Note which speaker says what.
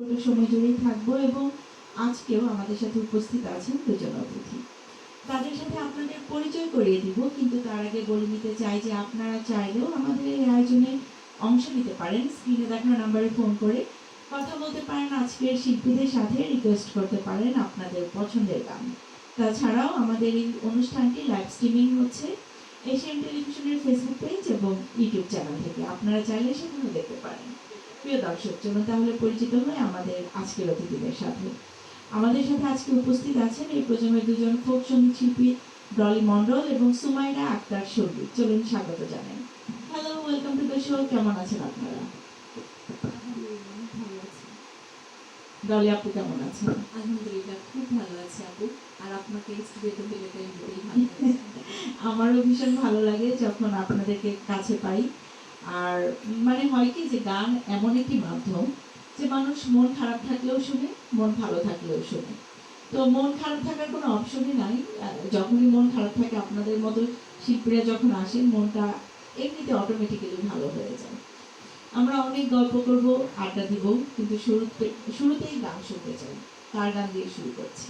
Speaker 1: পুরো সময় জুড়েই থাকবো এবং আজকেও আমাদের সাথে উপস্থিত আছেন দুজন অতিথি। তাদের সাথে আপনাদের পরিচয় করিয়ে দিব, কিন্তু তার আগে বলে নিতে চাই যে আপনারা চাইলেও আমাদের এই আয়োজনে অংশ নিতে পারেন। স্ক্রিনে দেখানো নাম্বারে ফোন করে কথা বলতে পারেন, আজকের শিল্পীদের সাথে রিকোয়েস্ট করতে পারেন আপনাদের পছন্দের গান। তাছাড়াও আমাদের এই অনুষ্ঠানটি লাইভ স্ট্রিমিং হচ্ছে এশিয়ান টেলিভিশনের ফেসবুক পেজ এবং ইউটিউব চ্যানেল থেকে। আপনারা চাইলে সেখানে দেখতে পারেন। প্রিয় দর্শক, চলুন তাহলে পরিচিত হয়ে আমাদের আজকের অতিথিদের সাথে। আমাদের সাথে আজকে উপস্থিত আছেন এই প্রজন্মের দুজন ফোক সঙ্গীত শিল্পী ডলি মন্ডল এবং সুমাইরা আক্তার সঙ্গীত। চলুন স্বাগত জানাই। Hello, welcome to the show. কেমন আছেন আপনারা? ডলি আপু কেমন আছেন?
Speaker 2: আলহামদুলিল্লাহ, খুব ভালো আছে আপু। আর আপনাকে স্টুডিওতে পেলে তো এমনিতেই ভালো লাগে।
Speaker 1: আমারও ভীষণ ভালো লাগে যখন আপনাদেরকে কাছে পাই। আর মানে হয় কি যে গান এমন একটি মাধ্যম যে মানুষ মন খারাপ থাকলেও শুনে, মন ভালো থাকলেও শুনে। তো মন খারাপ থাকার কোনো অপশনই নাই। যখনই মন খারাপ থাকে আপনাদের মতো শিল্পীরা যখন আসেন, মনটা এমনিতে অটোমেটিক্যালি ভালো হয়ে যায়। আমরা অনেক গল্প করব, আড্ডা দিব, কিন্তু শুরুতেই গান শুনতে চাই। কার গান দিয়ে শুরু করছি?